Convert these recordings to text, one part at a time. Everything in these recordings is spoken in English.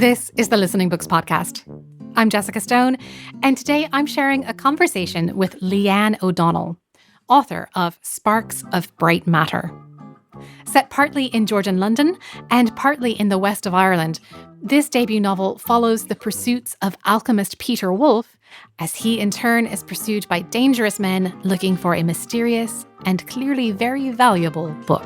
This is the Listening Books Podcast. I'm Jessica Stone, and today I'm sharing a conversation with Leeanne O'Donnell, author of Sparks of Bright Matter. Set partly in Georgian London and partly in the west of Ireland, this debut novel follows the pursuits of alchemist Peter Woulfe as he in turn is pursued by dangerous men looking for a mysterious and clearly very valuable book.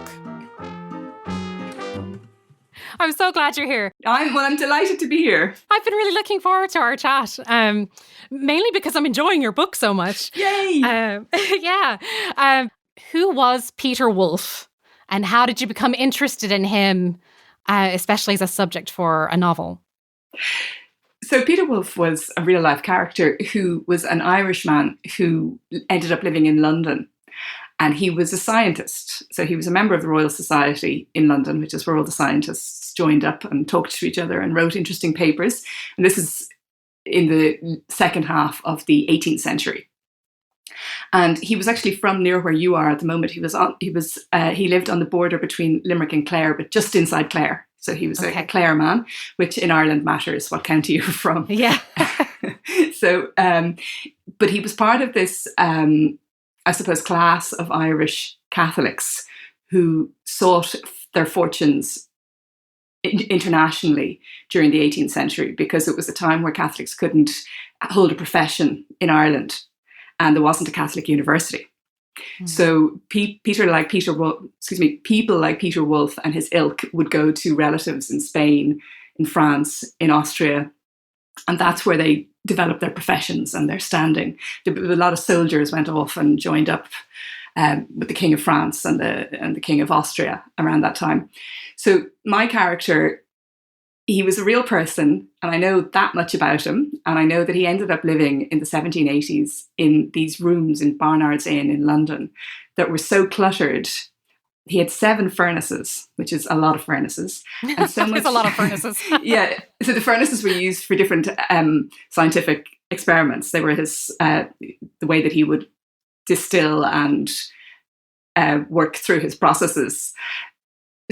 I'm so glad you're here. I'm delighted to be here. I've been really looking forward to our chat, mainly because I'm enjoying your book so much. Yay! Who was Peter Woulfe, and how did you become interested in him, especially as a subject for a novel? So Peter Woulfe was a real-life character who was an Irishman who ended up living in London. And he was a scientist. So he was a member of the Royal Society in London, which is where all the scientists joined up and talked to each other and wrote interesting papers. And this is in the second half of the 18th century. And he was actually from near where you are at the moment. He lived on the border between Limerick and Clare, but just inside Clare. So he was a Clare man, which in Ireland matters what county you're from. Yeah. But he was part of this, I suppose, class of Irish Catholics who sought their fortunes internationally during the 18th century, because it was a time where Catholics couldn't hold a profession in Ireland and there wasn't a Catholic university. So people like Peter Woulfe and his ilk would go to relatives in Spain, in France, in Austria, and that's where they developed their professions and their standing. A lot of soldiers went off and joined up with the King of France and the King of Austria around that time. So my character, he was a real person, and I know that much about him. And I know that he ended up living in the 1780s in these rooms in Barnard's Inn in London that were so cluttered. He had 7 furnaces, which is a lot of furnaces. And so much, a lot of furnaces. Yeah. So the furnaces were used for different scientific experiments. They were the way that he would distill and work through his processes.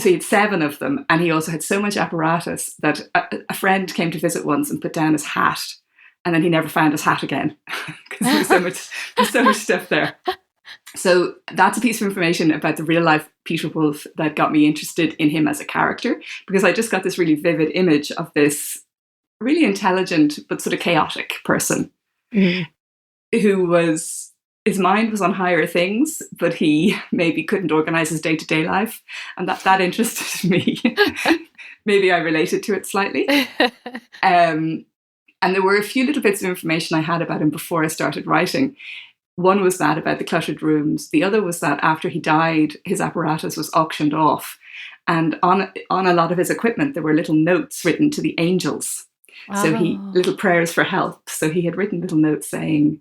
So he had 7 of them, and he also had so much apparatus that a friend came to visit once and put down his hat, and then he never found his hat again because there's so much stuff there. So that's a piece of information about the real life Peter Woulfe that got me interested in him as a character, because I just got this really vivid image of this really intelligent but sort of chaotic person who his mind was on higher things, but he maybe couldn't organize his day-to-day life. And that interested me. Maybe I related to it slightly. And there were a few little bits of information I had about him before I started writing. One was that about the cluttered rooms. The other was that after he died, his apparatus was auctioned off. And on a lot of his equipment, there were little notes written to the angels. So little prayers for help. So he had written little notes saying,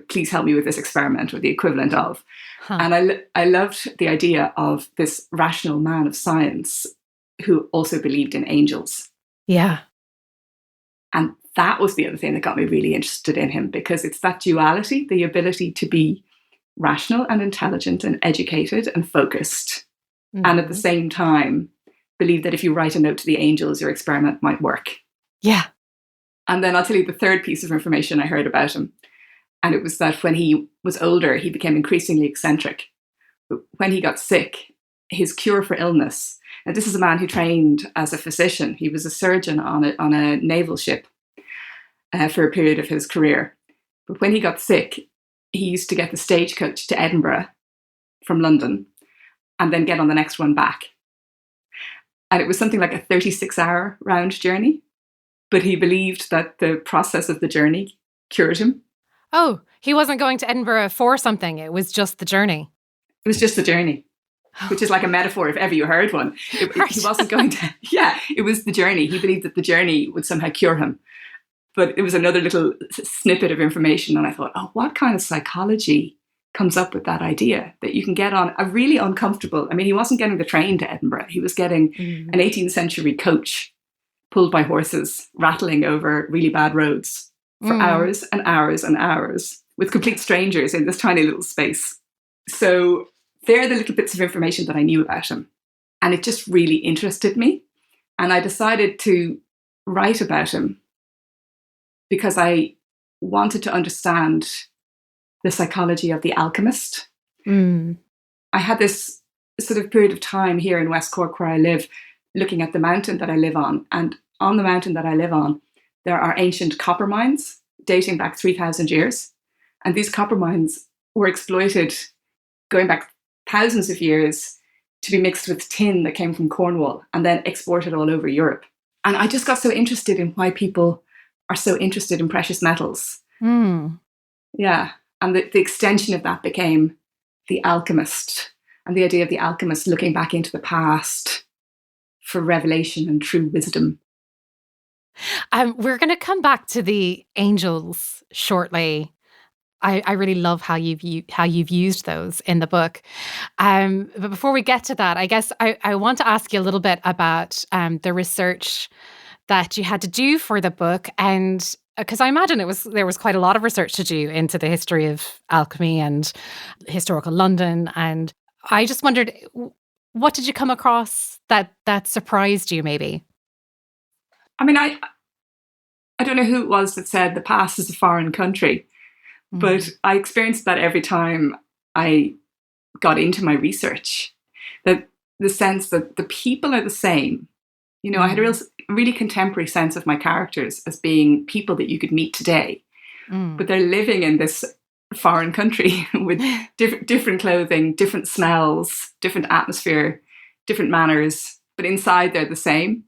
please help me with this experiment, or the equivalent of. And I loved the idea of this rational man of science who also believed in angels. Yeah. And that was the other thing that got me really interested in him, because it's that duality, the ability to be rational and intelligent and educated and focused. And at the same time, believe that if you write a note to the angels, your experiment might work. Yeah. And then I'll tell you the third piece of information I heard about him. And it was that when he was older, he became increasingly eccentric. But when he got sick, his cure for illness, and this is a man who trained as a physician. He was a surgeon on a naval ship for a period of his career. But when he got sick, he used to get the stagecoach to Edinburgh from London and then get on the next one back. And it was something like a 36-hour round journey. But he believed that the process of the journey cured him. Oh, he wasn't going to Edinburgh for something. It was just the journey. It was just the journey, which is like a metaphor if ever you heard one. He wasn't going to, it was the journey. He believed that the journey would somehow cure him. But it was another little snippet of information. And I thought, what kind of psychology comes up with that idea that you can get on a really uncomfortable, he wasn't getting the train to Edinburgh. He was getting an 18th century coach pulled by horses, rattling over really bad roads for hours and hours and hours with complete strangers in this tiny little space. So they're the little bits of information that I knew about him. And it just really interested me. And I decided to write about him because I wanted to understand the psychology of the alchemist. Mm. I had this sort of period of time here in West Cork where I live, looking at the mountain that I live on. And on the mountain that I live on, there are ancient copper mines dating back 3,000 years. And these copper mines were exploited going back thousands of years to be mixed with tin that came from Cornwall and then exported all over Europe. And I just got so interested in why people are so interested in precious metals. Mm. Yeah. And the extension of that became the alchemist, and the idea of the alchemist looking back into the past for revelation and true wisdom. We're going to come back to the angels shortly. I really love how you've used those in the book. But before we get to that, I guess I want to ask you a little bit about the research that you had to do for the book, and because I imagine there was quite a lot of research to do into the history of alchemy and historical London, and I just wondered, what did you come across that surprised you, maybe? I mean, I don't know who it was that said the past is a foreign country, but I experienced that every time I got into my research, that the sense that the people are the same. You know, I had a really contemporary sense of my characters as being people that you could meet today, but they're living in this foreign country with different clothing, different smells, different atmosphere, different manners, but inside they're the same.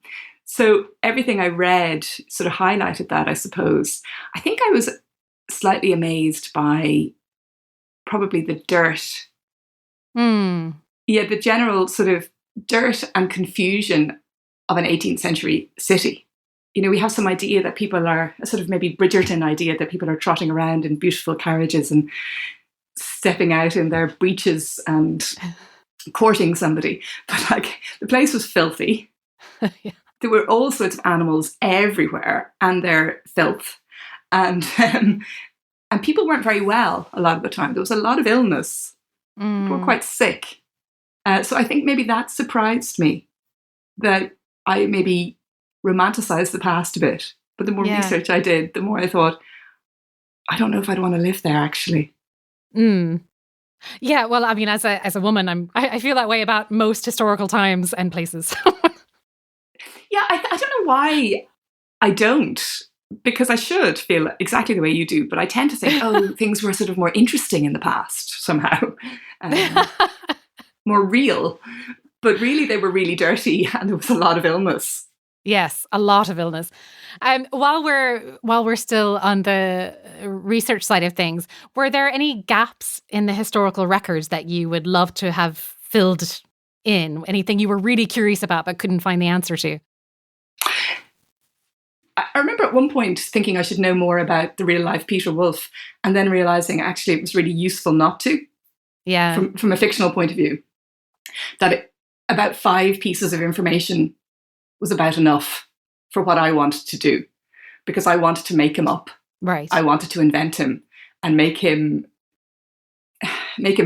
So everything I read sort of highlighted that, I suppose. I think I was slightly amazed by probably the dirt. Yeah, the general sort of dirt and confusion of an 18th century city. You know, we have some idea that people are, a sort of maybe Bridgerton idea that people are trotting around in beautiful carriages and stepping out in their breeches and courting somebody. But like, the place was filthy. Yeah. There were all sorts of animals everywhere, and their filth. And people weren't very well a lot of the time. There was a lot of illness. People were quite sick. So I think maybe that surprised me, that I maybe romanticized the past a bit. But the more research I did, the more I thought, I don't know if I'd want to live there, actually. Yeah, well, I mean, as a woman, I feel that way about most historical times and places. Yeah, I don't know why I don't, because I should feel exactly the way you do, but I tend to think, oh, things were sort of more interesting in the past somehow, more real. But really, they were really dirty, and there was a lot of illness. Yes, a lot of illness. While we're still on the research side of things, were there any gaps in the historical records that you would love to have filled in? Anything you were really curious about but couldn't find the answer to? I remember at one point thinking I should know more about the real life Peter Woulfe, and then realizing actually it was really useful not to. Yeah. From a fictional point of view, that about 5 pieces of information was about enough for what I wanted to do, because I wanted to make him up. Right. I wanted to invent him and make him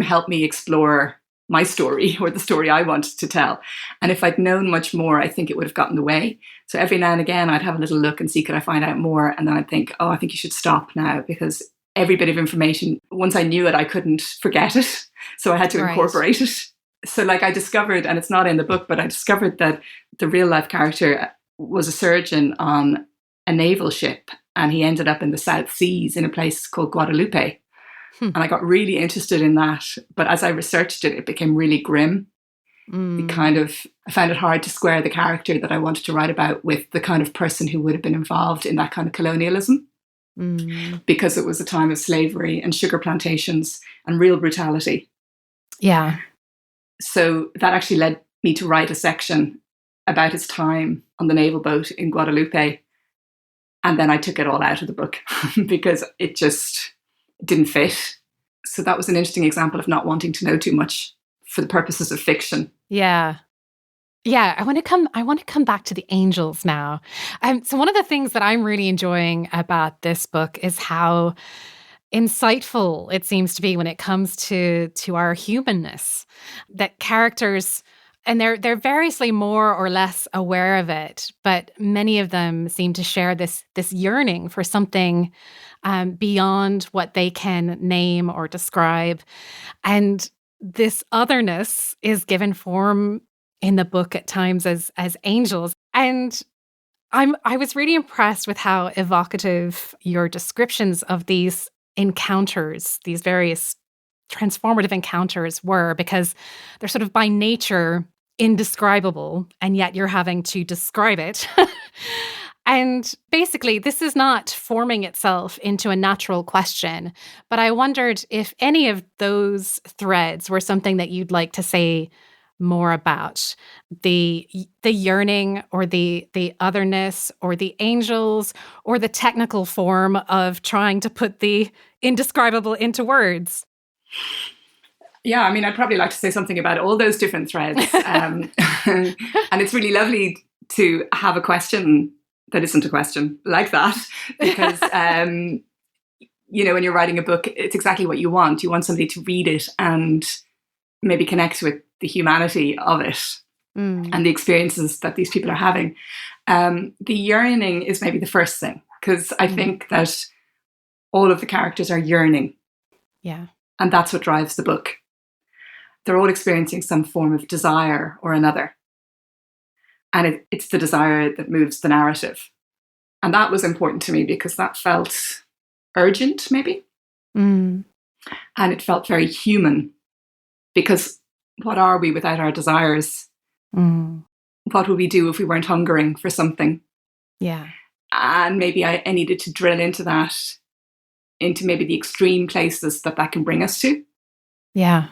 help me explore my story, or the story I wanted to tell. And if I'd known much more, I think it would have gotten in the way. So every now and again, I'd have a little look and see, could I find out more? And then I'd think, oh, I think you should stop now, because every bit of information, once I knew it, I couldn't forget it. So I had to incorporate it. So like I discovered, and it's not in the book, but I discovered that the real life character was a surgeon on a naval ship, and he ended up in the South Seas in a place called Guadalupe. And I got really interested in that. But as I researched it, it became really grim. I found it hard to square the character that I wanted to write about with the kind of person who would have been involved in that kind of colonialism. Because it was a time of slavery and sugar plantations and real brutality. Yeah. So that actually led me to write a section about his time on the naval boat in Guadalupe. And then I took it all out of the book because it just didn't fit. So that was an interesting example of not wanting to know too much for the purposes of fiction. Yeah. Yeah, I want to come back to the angels now. So one of the things that I'm really enjoying about this book is how insightful it seems to be when it comes to our humanness. That characters, And they're variously more or less aware of it, but many of them seem to share this yearning for something beyond what they can name or describe. And this otherness is given form in the book at times as angels. And I was really impressed with how evocative your descriptions of these encounters, these various transformative encounters were, because they're sort of by nature indescribable, and yet you're having to describe it. And basically, this is not forming itself into a natural question, but I wondered if any of those threads were something that you'd like to say more about the yearning, or the otherness, or the angels, or the technical form of trying to put the indescribable into words. Yeah, I mean, I'd probably like to say something about all those different threads. And it's really lovely to have a question that isn't a question like that, because, you know, when you're writing a book, it's exactly what you want. You want somebody to read it and maybe connect with the humanity of it and the experiences that these people are having. The yearning is maybe the first thing, because I think that all of the characters are yearning. Yeah. And that's what drives the book. They're all experiencing some form of desire or another. And it's the desire that moves the narrative. And that was important to me because that felt urgent, maybe. And it felt very human. Because what are we without our desires? What would we do if we weren't hungering for something? Yeah. And maybe I needed to drill into that, into maybe the extreme places that can bring us to. Yeah.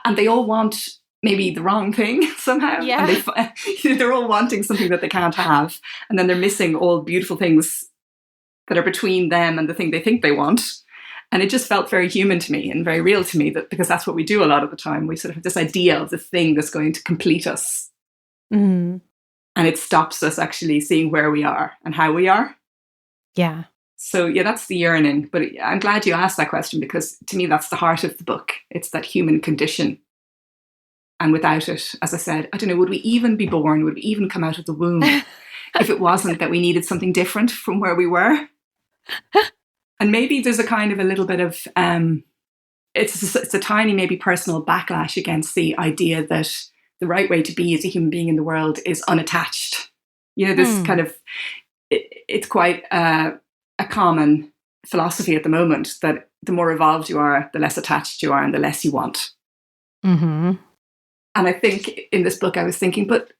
And they all want maybe the wrong thing somehow. Yeah. And they're all wanting something that they can't have. And then they're missing all beautiful things that are between them and the thing they think they want. And it just felt very human to me and very real to me, that because that's what we do a lot of the time. We sort of have this idea of the thing that's going to complete us. And it stops us actually seeing where we are and how we are. Yeah. So yeah, that's the yearning. But I'm glad you asked that question, because to me, that's the heart of the book. It's that human condition. And without it, as I said, I don't know, would we even be born? Would we even come out of the womb if it wasn't that we needed something different from where we were? And maybe there's a kind of a little bit of, it's a tiny maybe personal backlash against the idea that the right way to be as a human being in the world is unattached. You know, this kind of, it's quite a common philosophy at the moment, that the more evolved you are, the less attached you are and the less you want. And I think in this book I was thinking, but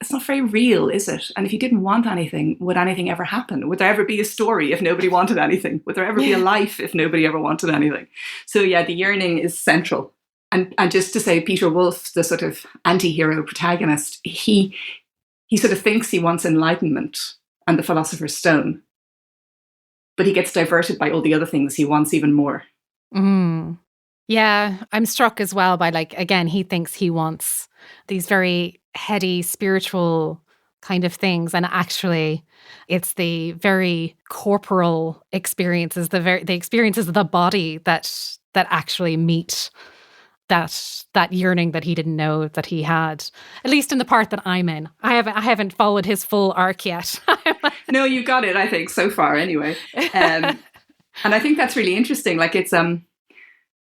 it's not very real, is it? And if you didn't want anything, would anything ever happen? Would there ever be a story if nobody wanted anything? Would there ever be a life if nobody ever wanted anything? So yeah, the yearning is central. And just to say, Peter Woulfe, the sort of anti-hero protagonist, he sort of thinks he wants enlightenment and the philosopher's stone, but he gets diverted by all the other things he wants even more. Yeah, I'm struck as well by, like, again, he thinks he wants these very heady spiritual kind of things, and actually it's the very corporal experiences, the experiences of the body that actually meet that yearning that he didn't know that he had, at least in the part that I'm in. I haven't followed his full arc yet. No, you got it, I think, so far anyway. And I think that's really interesting. Like, it's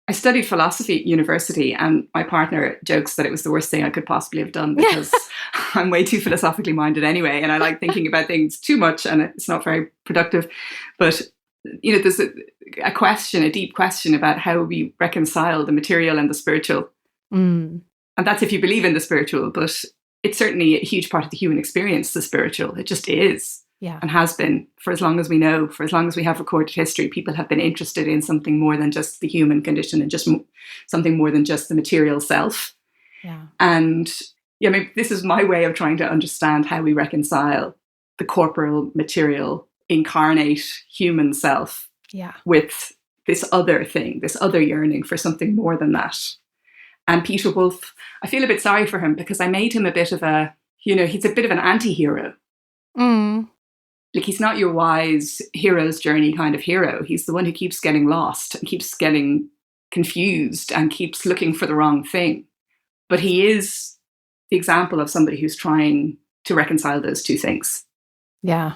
I studied philosophy at university, and my partner jokes that it was the worst thing I could possibly have done, because I'm way too philosophically minded anyway, and I like thinking about things too much, and it's not very productive. But, you know, there's a question, a deep question about how we reconcile the material and the spiritual. And that's if you believe in the spiritual, but it's certainly a huge part of the human experience, the spiritual. It just is. Yeah. And has been for as long as we know, for as long as we have recorded history. People have been interested in something more than just the human condition, and just something more than just the material self. Yeah. And yeah, maybe this is my way of trying to understand how we reconcile the corporal, material, incarnate human self with this other thing, this other yearning for something more than that. And Peter Woulfe, I feel a bit sorry for him, because I made him a bit of a, you know, he's a bit of an anti-hero. Like, he's not your wise hero's journey kind of hero. He's the one who keeps getting lost and keeps getting confused and keeps looking for the wrong thing. But he is the example of somebody who's trying to reconcile those two things. Yeah.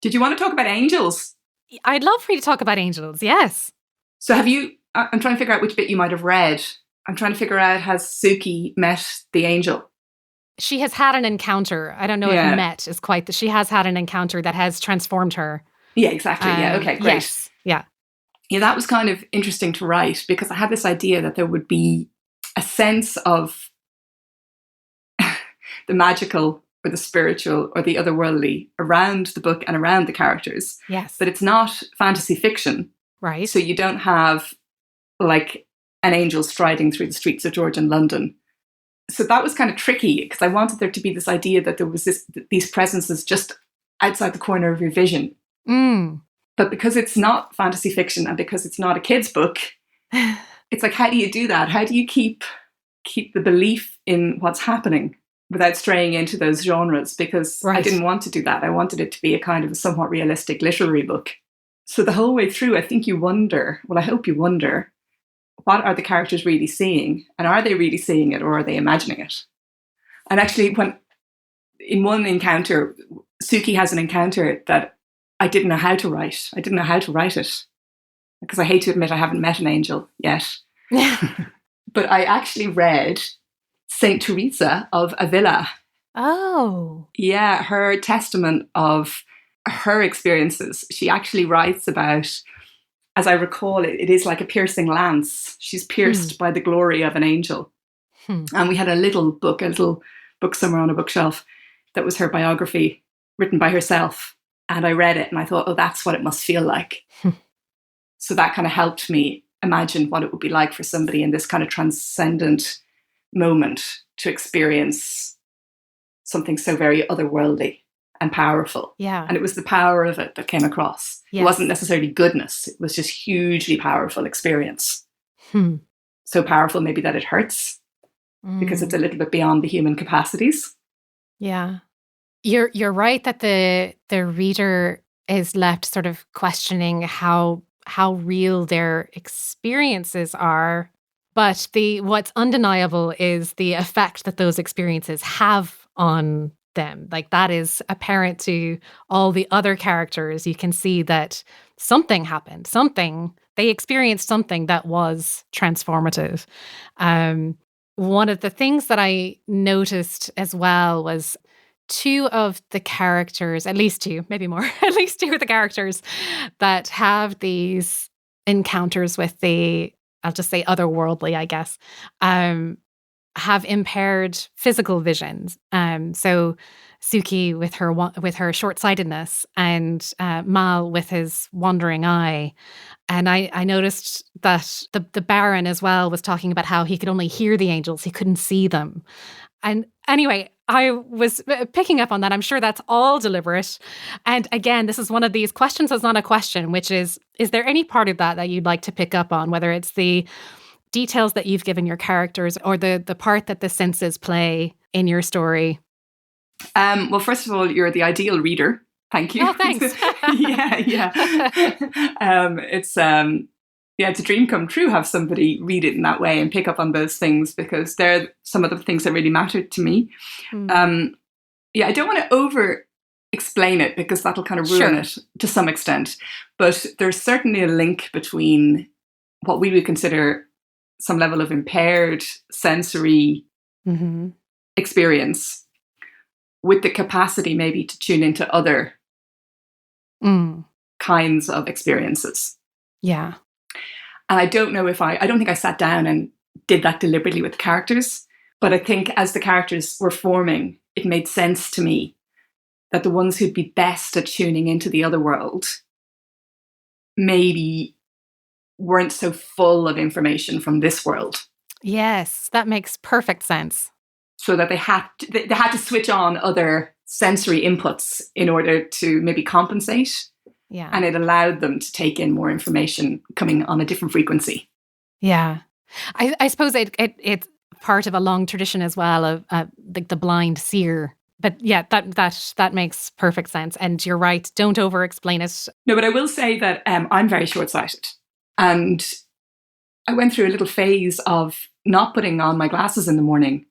Did you want to talk about angels? I'd love for you to talk about angels, yes. So I'm trying to figure out which bit you might have read. I'm trying to figure out, has Suki met the angel? She has had an encounter. I don't know if met is quite she has had an encounter that has transformed her. Yeah, exactly. Yeah, okay, great. Yes, yeah. Yeah, that was kind of interesting to write because I had this idea that there would be a sense of the magical or the spiritual or the otherworldly around the book and around the characters. Yes. But it's not fantasy fiction. Right. So you don't have like an angel striding through the streets of Georgian London. So that was kind of tricky because I wanted there to be this idea that there was these presences just outside the corner of your vision. Mm. But because it's not fantasy fiction and because it's not a kid's book, it's like, how do you do that? How do you keep the belief in what's happening without straying into those genres? Because I didn't want to do that. I wanted it to be a kind of a somewhat realistic literary book. So the whole way through, I think you wonder, well, I hope you wonder, what are the characters really seeing? And are they really seeing it or are they imagining it? And actually, when in one encounter, Suki has an encounter that I didn't know how to write. I didn't know how to write it because I hate to admit I haven't met an angel yet. But I actually read Saint Teresa of Avila. Oh. Yeah, her testament of her experiences. She actually writes about, as I recall it, it is like a piercing lance. She's pierced by the glory of an angel. And we had a little book somewhere on a bookshelf that was her biography written by herself. And I read it and I thought, oh, that's what it must feel like. So that kind of helped me imagine what it would be like for somebody in this kind of transcendent moment to experience something so very otherworldly and powerful. Yeah. And it was the power of it that came across. Yes. It wasn't necessarily goodness. It was just hugely powerful experience. So powerful maybe that it hurts because it's a little bit beyond the human capacities. Yeah. You're right that the reader is left sort of questioning how real their experiences are, but what's undeniable is the effect that those experiences have on them. Like that is apparent to all the other characters. You can see that something happened, they experienced something that was transformative. One of the things that I noticed as well was two of the characters, at least two, maybe more, at least two of the characters that have these encounters with I'll just say otherworldly, I guess, have impaired physical visions. So Suki with her short-sightedness and Mal with his wandering eye. And I noticed that the Baron as well was talking about how he could only hear the angels, he couldn't see them. And anyway, I was picking up on that. I'm sure that's all deliberate. And again, this is one of these questions that's not a question, which is there any part of that you'd like to pick up on, whether it's the details that you've given your characters or the part that the senses play in your story? Well, first of all, you're the ideal reader. Thank you. Oh, thanks. yeah. It's a dream come true, have somebody read it in that way and pick up on those things because they're some of the things that really mattered to me. I don't want to over explain it because that'll kind of ruin it to some extent. But there's certainly a link between what we would consider some level of impaired sensory experience with the capacity maybe to tune into other kinds of experiences. Yeah. And I don't think I sat down and did that deliberately with the characters, but I think as the characters were forming, it made sense to me that the ones who'd be best at tuning into the other world maybe weren't so full of information from this world. Yes, that makes perfect sense. So that they had to switch on other sensory inputs in order to maybe compensate. Yeah. And it allowed them to take in more information coming on a different frequency. Yeah. I suppose it's part of a long tradition as well of the blind seer. But yeah, that makes perfect sense. And you're right, don't over-explain it. No, but I will say that I'm very short-sighted. And I went through a little phase of not putting on my glasses in the morning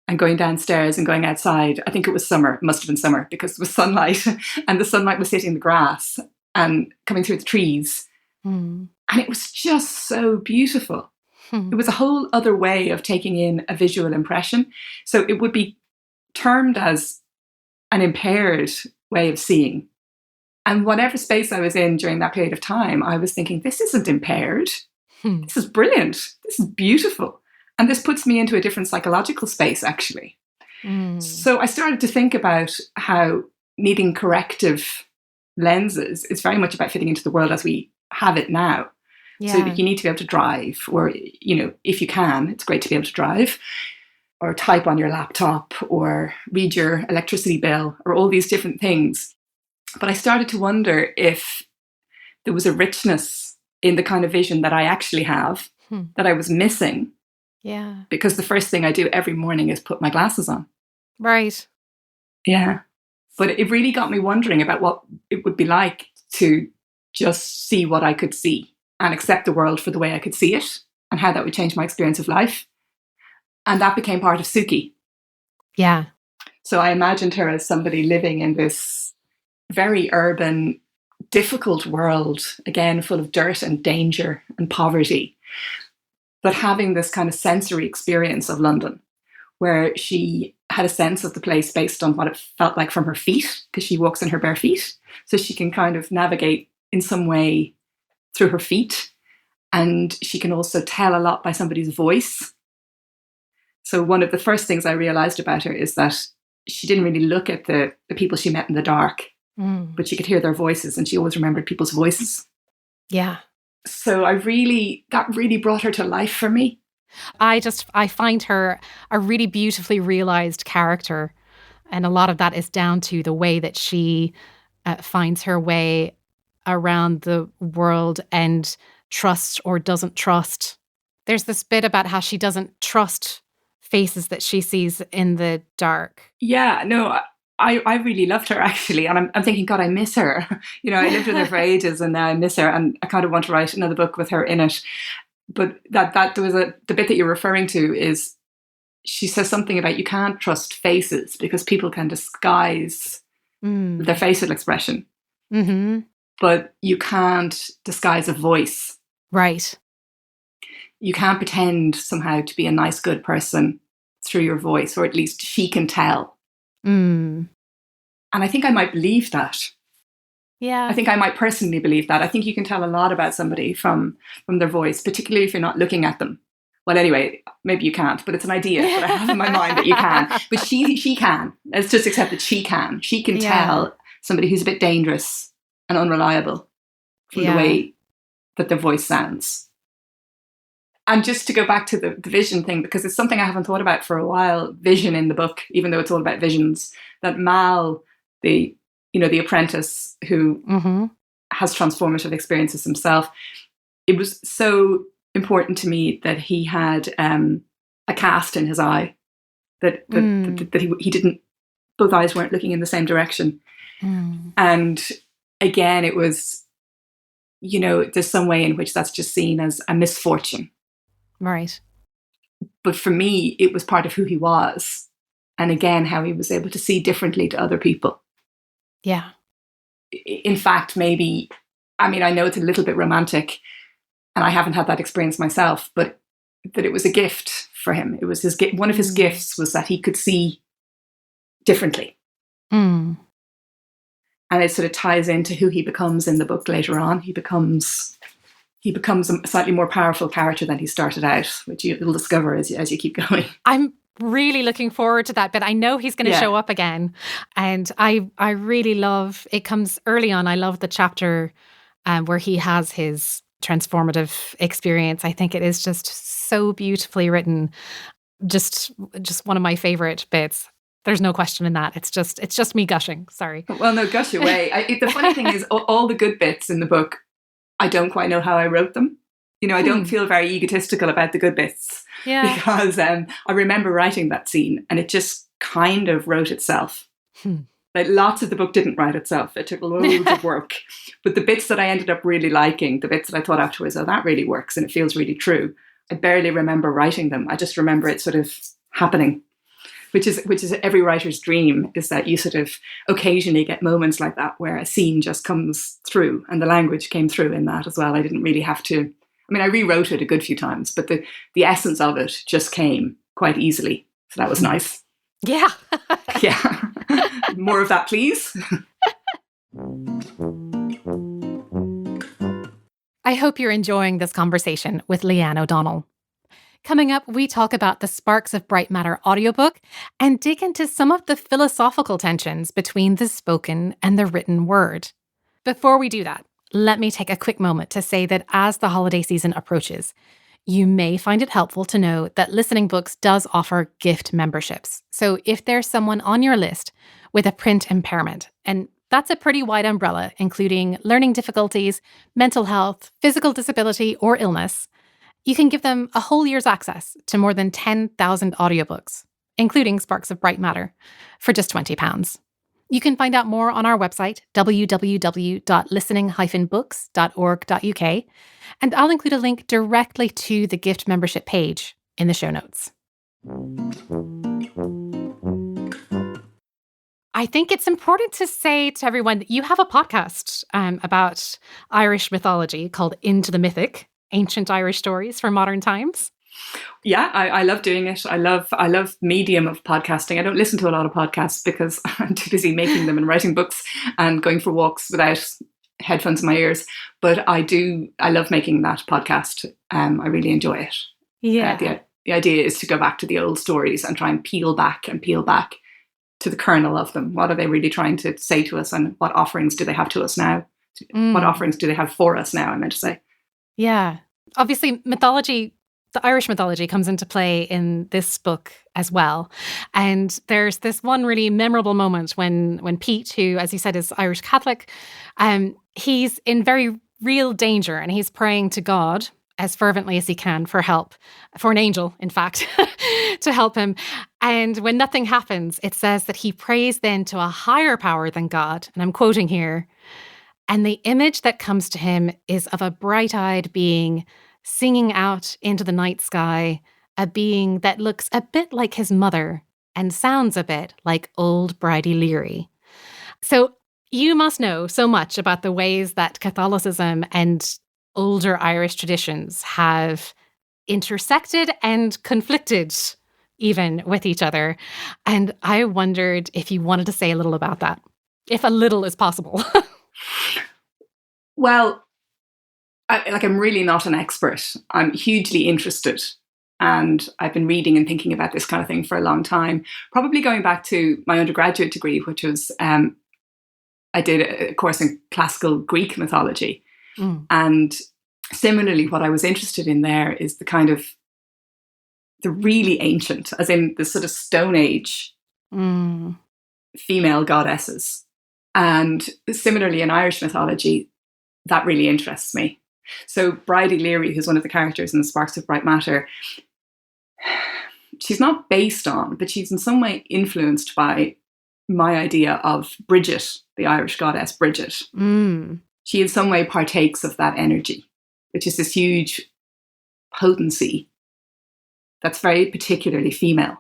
and going downstairs and going outside. I think it was summer. It must have been summer because it was sunlight and the sunlight was hitting the grass and coming through the trees. And it was just so beautiful. It was a whole other way of taking in a visual impression. So it would be termed as an impaired way of seeing. And whatever space I was in during that period of time, I was thinking, this isn't impaired. This is brilliant. This is beautiful. And this puts me into a different psychological space, actually. So I started to think about how needing corrective lenses is very much about fitting into the world as we have it now. So that you need to be able to drive, or, you know, if you can, it's great to be able to drive, or type on your laptop, or read your electricity bill, or all these different things. But I started to wonder if there was a richness in the kind of vision that I actually have that I was missing. Yeah. Because the first thing I do every morning is put my glasses on. Right. Yeah. But it really got me wondering about what it would be like to just see what I could see and accept the world for the way I could see it, and how that would change my experience of life. And that became part of Suki. Yeah. So I imagined her as somebody living in this very urban, difficult world, again, full of dirt and danger and poverty, but having this kind of sensory experience of London, where she had a sense of the place based on what it felt like from her feet, because she walks in her bare feet. So she can kind of navigate in some way through her feet. And she can also tell a lot by somebody's voice. So one of the first things I realized about her is that she didn't really look at the people she met in the dark, but she could hear their voices, and she always remembered people's voices. Yeah. So that really brought her to life for me. I find her a really beautifully realized character. And a lot of that is down to the way that she finds her way around the world and trusts or doesn't trust. There's this bit about how she doesn't trust faces that she sees in the dark. Yeah, no, I really loved her, actually. And I'm thinking, God, I miss her. You know, I lived with her for ages and now I miss her. And I kind of want to write another book with her in it. But the bit that you're referring to is, she says something about you can't trust faces because people can disguise their facial expression. But you can't disguise a voice. Right. You can't pretend somehow to be a nice, good person through your voice, or at least she can tell. And I think I might believe that. Yeah. I think I might personally believe that. I think you can tell a lot about somebody from their voice, particularly if you're not looking at them. Well, anyway, maybe you can't, but it's an idea that I have in my mind that you can. But she can. Let's just accept that she can. She can tell somebody who's a bit dangerous and unreliable from the way that their voice sounds. And just to go back to the vision thing, because it's something I haven't thought about for a while, vision in the book, even though it's all about visions, that Mal, the apprentice who has transformative experiences himself, it was so important to me that he had a cast in his eye, that he didn't, both eyes weren't looking in the same direction. And again, it was, there's some way in which that's just seen as a misfortune. Right. But for me, it was part of who he was. And again, how he was able to see differently to other people. Yeah. In fact, maybe, I know it's a little bit romantic and I haven't had that experience myself, but that it was a gift for him. It was one of his gifts was that he could see differently. And it sort of ties into who he becomes in the book later on. He becomes a slightly more powerful character than he started out, which you'll discover as you keep going. I'm really looking forward to that bit. I know he's going to show up again. And I really love, it comes early on. I love the chapter where he has his transformative experience. I think it is just so beautifully written. Just one of my favorite bits. There's no question in that. It's just me gushing. Sorry. Well, no, gush away. The funny thing is all the good bits in the book, I don't quite know how I wrote them. I don't feel very egotistical about the good bits. Yeah. Because I remember writing that scene and it just kind of wrote itself. Like lots of the book didn't write itself. It took loads of work. But the bits that I ended up really liking, the bits that I thought afterwards, oh, that really works and it feels really true, I barely remember writing them. I just remember it sort of happening, which is every writer's dream, is that you sort of occasionally get moments like that where a scene just comes through, and the language came through in that as well. I didn't really have to, I mean, I rewrote it a good few times, but the essence of it just came quite easily. So that was nice. Yeah. Yeah. More of that, please. I hope you're enjoying this conversation with Leeanne O'Donnell. Coming up, we talk about the Sparks of Bright Matter audiobook and dig into some of the philosophical tensions between the spoken and the written word. Before we do that, let me take a quick moment to say that as the holiday season approaches, you may find it helpful to know that Listening Books does offer gift memberships. So if there's someone on your list with a print impairment, and that's a pretty wide umbrella, including learning difficulties, mental health, physical disability, or illness, you can give them a whole year's access to more than 10,000 audiobooks, including Sparks of Bright Matter, for just £20. You can find out more on our website, www.listening-books.org.uk, and I'll include a link directly to the gift membership page in the show notes. I think it's important to say to everyone that you have a podcast about Irish mythology called Into the Mythic, Ancient Irish Stories for Modern Times. Yeah, I love doing it. I love medium of podcasting. I don't listen to a lot of podcasts because I'm too busy making them and writing books and going for walks without headphones in my ears. But I love making that podcast. I really enjoy it. Yeah. The idea is to go back to the old stories and try and peel back to the kernel of them. What are they really trying to say to us, and what offerings do they have to us now? What offerings do they have for us now, I meant to say. Yeah. Obviously, mythology, the Irish mythology comes into play in this book as well. And there's this one really memorable moment when Pete, who, as you said, is Irish Catholic, he's in very real danger and he's praying to God as fervently as he can for help, for an angel, in fact, to help him. And when nothing happens, it says that he prays then to a higher power than God. And I'm quoting here. And the image that comes to him is of a bright-eyed being singing out into the night sky, a being that looks a bit like his mother and sounds a bit like old Bridie Leary. So you must know so much about the ways that Catholicism and older Irish traditions have intersected and conflicted even with each other. And I wondered if you wanted to say a little about that, if a little is possible. Well, I'm really not an expert. I'm hugely interested. And I've been reading and thinking about this kind of thing for a long time, probably going back to my undergraduate degree, which was, I did a course in classical Greek mythology. And similarly, what I was interested in there is the kind of the really ancient, as in the sort of Stone Age female goddesses. And similarly in Irish mythology, that really interests me. So Bridie Leary, who's one of the characters in the Sparks of Bright Matter, she's not based on, but she's in some way influenced by my idea of Bridget, the Irish goddess Bridget. She in some way partakes of that energy, which is this huge potency that's very particularly female.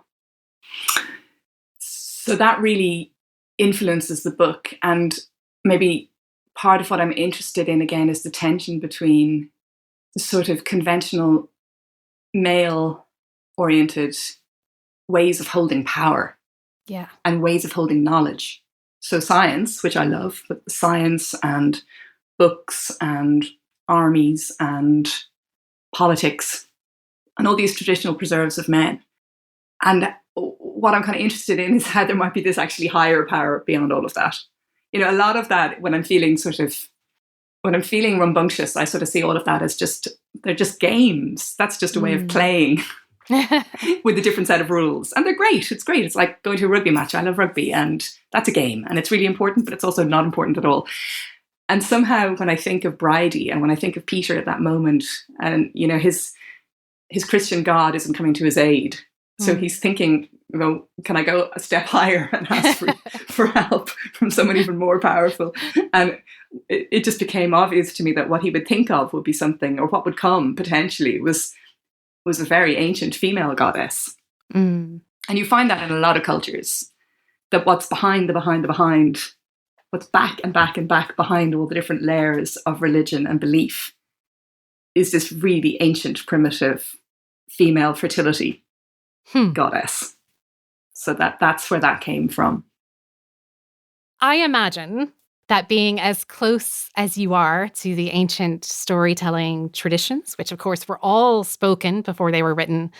So that really influences the book. And maybe part of what I'm interested in, again, is the tension between the sort of conventional male-oriented ways of holding power and ways of holding knowledge. So science, which I love, but science and books and armies and politics and all these traditional preserves of men. And what I'm kind of interested in is how there might be this actually higher power beyond all of that. You know, a lot of that, when I'm feeling rambunctious, I sort of see all of that as they're just games. That's just a way of playing with a different set of rules. And they're great. It's great. It's like going to a rugby match. I love rugby, and that's a game. And it's really important, but it's also not important at all. And somehow when I think of Bridie and when I think of Peter at that moment, and, you know, his Christian God isn't coming to his aid. So he's thinking, well, can I go a step higher and ask for help from someone even more powerful? And it just became obvious to me that what he would think of would be something, or what would come potentially was was a very ancient female goddess. Mm. And you find that in a lot of cultures, that what's behind the behind the behind, what's back and back and back behind all the different layers of religion and belief is this really ancient, primitive female fertility goddess. So that's where that came from. I imagine that being as close as you are to the ancient storytelling traditions, which of course were all spoken before they were written,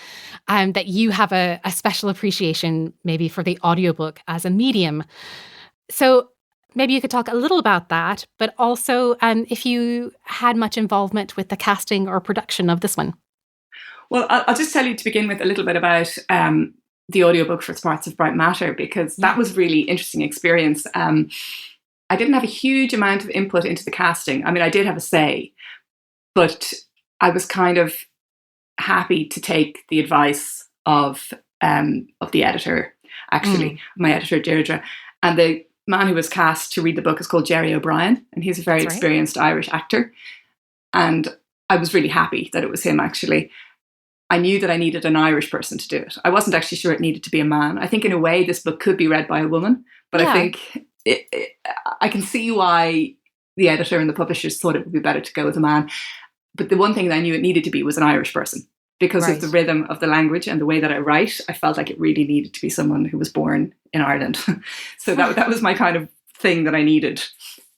that you have a special appreciation maybe for the audiobook as a medium. So maybe you could talk a little about that, but also if you had much involvement with the casting or production of this one. Well, I'll just tell you to begin with a little bit about the audiobook for Sparks of Bright Matter, because that was a really interesting experience. I didn't have a huge amount of input into the casting. I mean, I did have a say, but I was kind of happy to take the advice of the editor, actually, my editor, Deirdre. And the man who was cast to read the book is called Gerry O'Brien, and he's a very experienced Irish actor. And I was really happy that it was him, actually. I knew that I needed an Irish person to do it. I wasn't actually sure it needed to be a man. I think in a way this book could be read by a woman, but I think I can see why the editor and the publishers thought it would be better to go with a man. But the one thing that I knew it needed to be was an Irish person, because of the rhythm of the language and the way that I write. I felt like it really needed to be someone who was born in Ireland. So that was my kind of thing that I needed.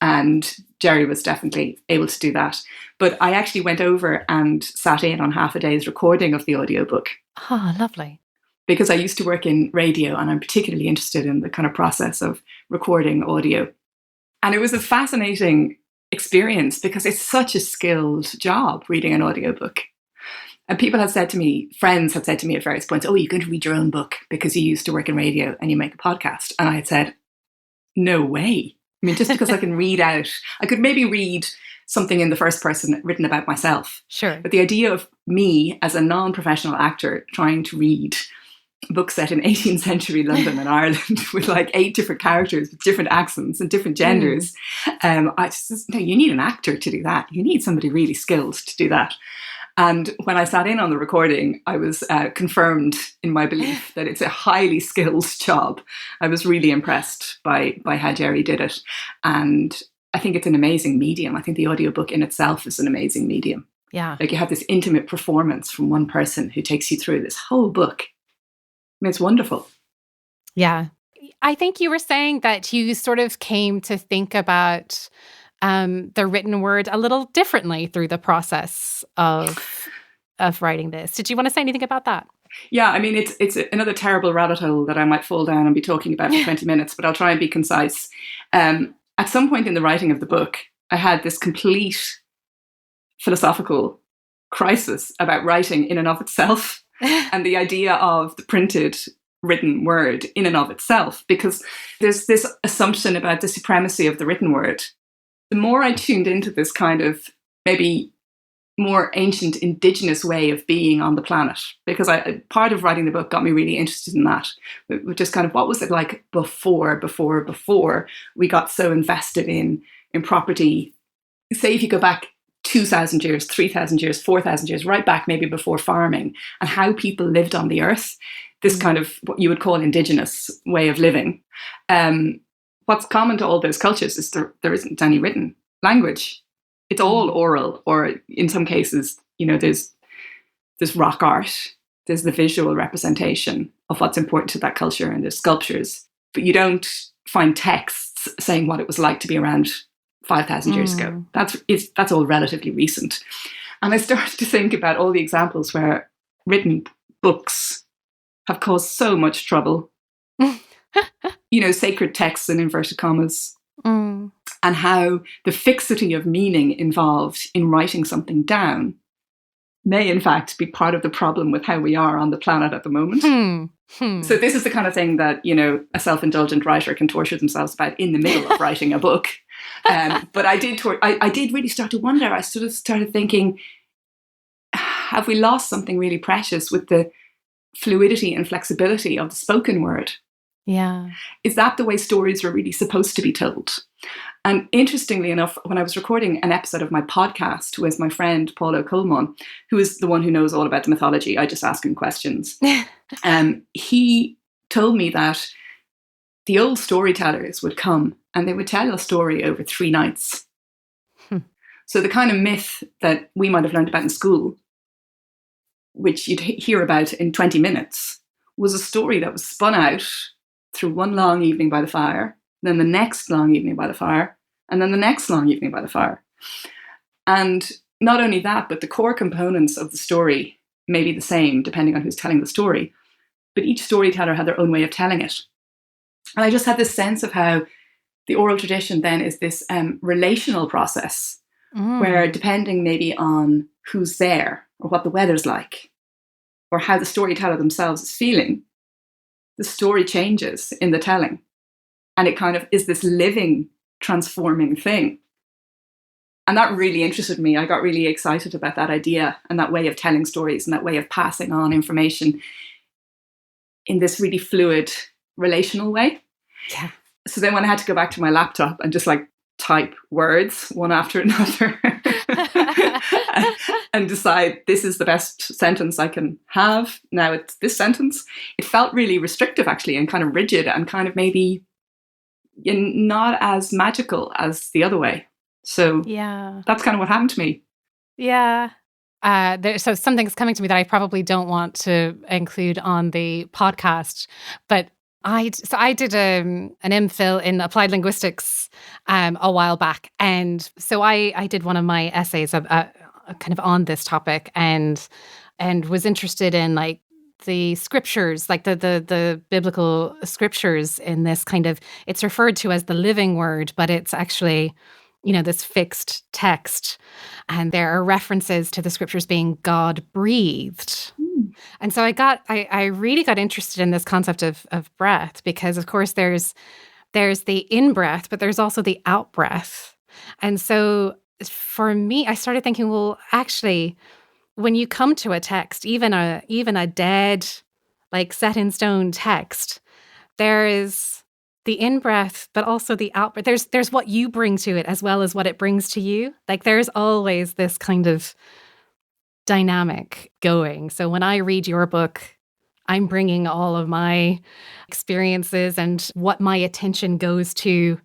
And Gerry was definitely able to do that. But I actually went over and sat in on half a day's recording of the audiobook. Oh, lovely. Because I used to work in radio, and I'm particularly interested in the kind of process of recording audio. And it was a fascinating experience because it's such a skilled job, reading an audiobook. And people have said to me, friends have said to me at various points, oh, you're going to read your own book because you used to work in radio and you make a podcast. And I had said, no way. I mean, just because I can read out, I could maybe read something in the first person written about myself. Sure. But the idea of me as a non-professional actor trying to read a book set in 18th century London and Ireland with like 8 different characters with different accents and different genders, I just, no, you need an actor to do that. You need somebody really skilled to do that. And when I sat in on the recording, I was confirmed in my belief that it's a highly skilled job. I was really impressed by how Gerry did it. And I think it's an amazing medium. I think the audiobook in itself is an amazing medium. Yeah. Like you have this intimate performance from one person who takes you through this whole book. I mean, it's wonderful. Yeah. I think you were saying that you sort of came to think about the written word a little differently through the process of writing this. Did you want to say anything about that? Yeah, I mean, it's another terrible rabbit hole that I might fall down and be talking about for 20 minutes, but I'll try and be concise. At some point in the writing of the book, I had this complete philosophical crisis about writing in and of itself and the idea of the printed written word in and of itself, because there's this assumption about the supremacy of the written word. The more I tuned into this kind of maybe more ancient indigenous way of being on the planet, because part of writing the book got me really interested in that, which is kind of what was it like before we got so invested in property. Say if you go back 2,000 years, 3,000 years, 4,000 years, right back maybe before farming, and how people lived on the earth, this kind of what you would call indigenous way of living. What's common to all those cultures is there isn't any written language. It's all oral, or in some cases, you know, there's rock art, there's the visual representation of what's important to that culture, and there's sculptures, but you don't find texts saying what it was like to be around 5,000 years ago. That's all relatively recent. And I started to think about all the examples where written books have caused so much trouble. You know, sacred texts in inverted commas, and how the fixity of meaning involved in writing something down may in fact be part of the problem with how we are on the planet at the moment. So this is the kind of thing that, you know, a self-indulgent writer can torture themselves about in the middle of writing a book. But I did really start to wonder. I sort of started thinking, have we lost something really precious with the fluidity and flexibility of the spoken word? Yeah. Is that the way stories were really supposed to be told? And interestingly enough, when I was recording an episode of my podcast with my friend Pol O Colmain, who is the one who knows all about the mythology, I just ask him questions. He told me that the old storytellers would come and they would tell a story over 3 nights. So the kind of myth that we might have learned about in school, which you'd hear about in 20 minutes, was a story that was spun out through one long evening by the fire, then the next long evening by the fire, and then the next long evening by the fire. And not only that, but the core components of the story may be the same depending on who's telling the story, but each storyteller had their own way of telling it. And I just had this sense of how the oral tradition then is this relational process where, depending maybe on who's there or what the weather's like or how the storyteller themselves is feeling, the story changes in the telling. And it kind of is this living, transforming thing. And that really interested me. I got really excited about that idea and that way of telling stories and that way of passing on information in this really fluid, relational way. Yeah. So then when I had to go back to my laptop and just like type words one after another and decide this is the best sentence I can have, now it's this sentence, it felt really restrictive actually and kind of rigid and kind of maybe not as magical as the other way. So Yeah. that's kind of what happened to me. Yeah. So something's coming to me that I probably don't want to include on the podcast, but I did an MPhil in applied linguistics a while back, and so I did one of my essays kind of on this topic, and was interested in like the scriptures, like the biblical scriptures in this kind of, it's referred to as the living word, but it's actually, this fixed text. And there are references to the scriptures being God breathed. And so I really got interested in this concept of breath, because of course there's the in-breath, but there's also the out-breath. And so for me, I started thinking, well, actually, when you come to a text, even a dead, like set in stone text, there is the in-breath, but also the out-breath. There's what you bring to it as well as what it brings to you. Like there's always this kind of dynamic going. So when I read your book, I'm bringing all of my experiences and what my attention goes to,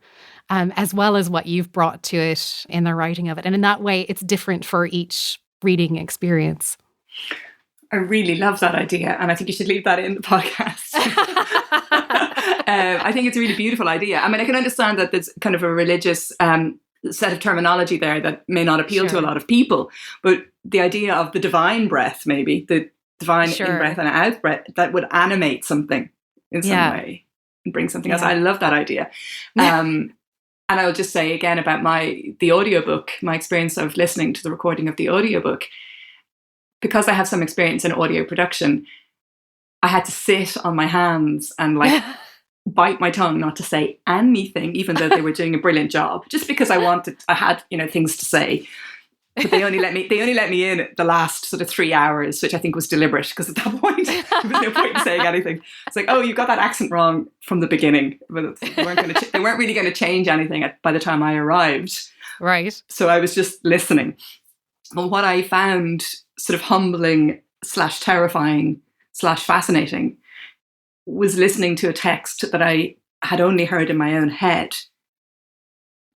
as well as what you've brought to it in the writing of it. And in that way, it's different for each reading experience. I really love that idea, and I think you should leave that in the podcast. I think it's a really beautiful idea. I mean, I can understand that there's kind of a religious set of terminology there that may not appeal to a lot of people, but the idea of the divine breath, maybe the divine in-breath and out-breath, that would animate something in some way and bring something else. I love that idea. And I'll just say again about the audiobook, my experience of listening to the recording of the audiobook. Because I have some experience in audio production, I had to sit on my hands and like bite my tongue not to say anything, even though they were doing a brilliant job, just because I had, things to say. But they only let me in the last sort of 3 hours, which I think was deliberate, because at that point there was no point in saying anything. It's like, oh, you got that accent wrong from the beginning. But they weren't really going to change anything by the time I arrived. Right. So I was just listening. But what I found sort of humbling / terrifying / fascinating was listening to a text that I had only heard in my own head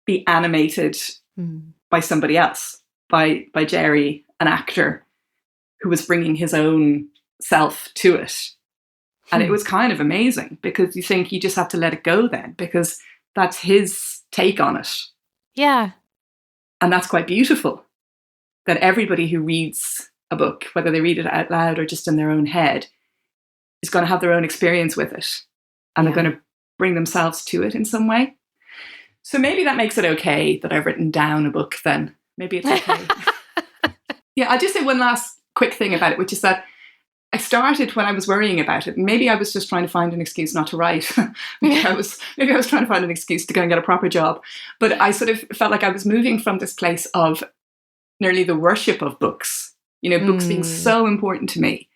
be animated by somebody else, by Gerry, an actor who was bringing his own self to it. And it was kind of amazing, because you think you just have to let it go then, because that's his take on it. Yeah. And that's quite beautiful, that everybody who reads a book, whether they read it out loud or just in their own head, is going to have their own experience with it. And they're going to bring themselves to it in some way. So maybe that makes it okay that I've written down a book then. Maybe it's okay. Yeah, I'll just say one last quick thing about it, which is that I started when I was worrying about it. Maybe I was just trying to find an excuse not to write. maybe I was trying to find an excuse to go and get a proper job. But I sort of felt like I was moving from this place of nearly the worship of books, books being so important to me.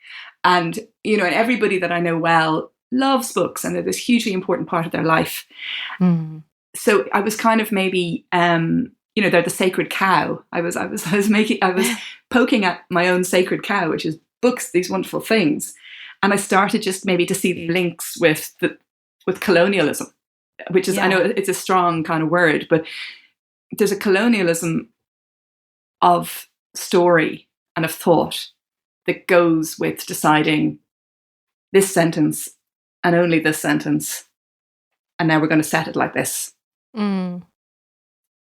And, and everybody that I know well loves books, and they're this hugely important part of their life. So I was kind of maybe, they're the sacred cow. I was poking at my own sacred cow, which is books, these wonderful things. And I started just maybe to see the links with colonialism, which is, I know it's a strong kind of word, but there's a colonialism of story and of thought that goes with deciding this sentence and only this sentence, and now we're going to set it like this. And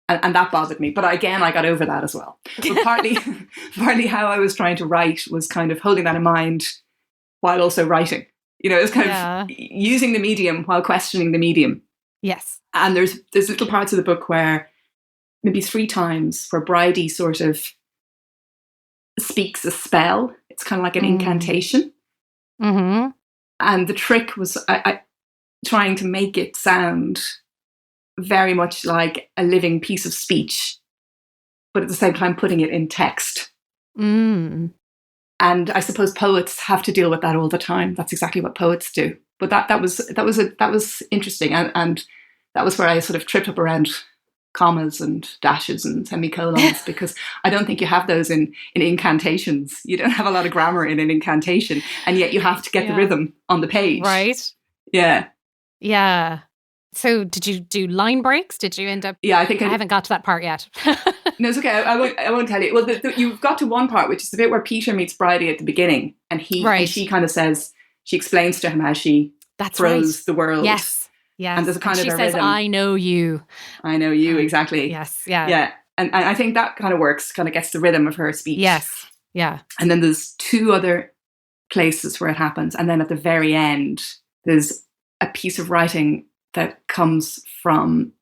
that bothered me. But again, I got over that as well. But partly how I was trying to write was kind of holding that in mind while also writing. It was kind of using the medium while questioning the medium. Yes. And there's little parts of the book where maybe 3 times where Bridie sort of speaks a spell. It's kind of like an incantation. Mm-hmm. And the trick was I trying to make it sound very much like a living piece of speech, but at the same time putting it in text. And I suppose poets have to deal with that all the time. That's exactly what poets do. But that was interesting, and that was where I sort of tripped up around commas and dashes and semicolons, because I don't think you have those in incantations. You don't have a lot of grammar in an incantation, and yet you have to get the rhythm on the page. Right. Yeah. Yeah. So did you do line breaks? Did you end up... Yeah, I think I haven't got to that part yet. No, it's okay. I won't tell you. Well, you've got to one part, which is the bit where Peter meets Bridie at the beginning, and and she kind of says, she explains to him how she froze the world. Yes. And there's a kind of she a says, rhythm. I know you. I know you, exactly. Yes, yeah. Yeah. And I think that kind of works, kind of gets the rhythm of her speech. Yes, yeah. And then there's 2 other places where it happens. And then at the very end, there's a piece of writing that comes from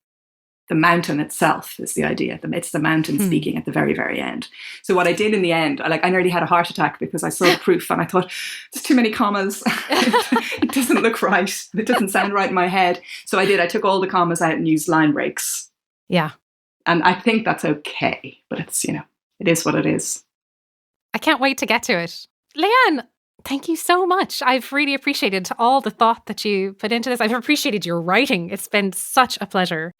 the mountain itself, is the idea. It's the mountain speaking at the very, very end. So what I did in the end, I nearly had a heart attack because I saw the proof and I thought, there's too many commas. It doesn't look right. It doesn't sound right in my head. So I took all the commas out and used line breaks. Yeah. And I think that's okay. But it's, it is what it is. I can't wait to get to it. Leeanne, thank you so much. I've really appreciated all the thought that you put into this. I've appreciated your writing. It's been such a pleasure.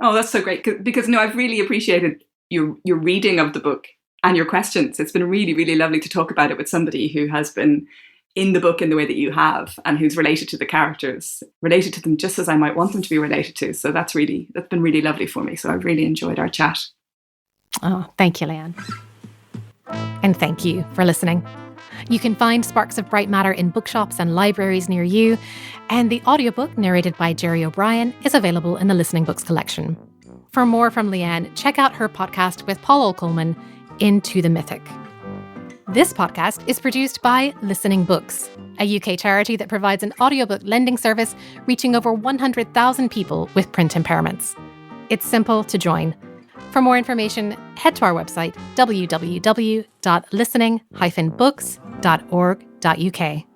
Oh, that's so great. Because I've really appreciated your reading of the book and your questions. It's been really, really lovely to talk about it with somebody who has been in the book in the way that you have, and who's related to the characters, related to them just as I might want them to be related to. So that's been really lovely for me. So I've really enjoyed our chat. Oh, thank you, Leeanne. And thank you for listening. You can find Sparks of Bright Matter in bookshops and libraries near you, and the audiobook narrated by Gerry O'Brien is available in the Listening Books collection. For more from Leeanne, check out her podcast with Pol O Colmain, Into the Mythic. This podcast is produced by Listening Books, a UK charity that provides an audiobook lending service reaching over 100,000 people with print impairments. It's simple to join. For more information, head to our website, www.listening-books.org.uk.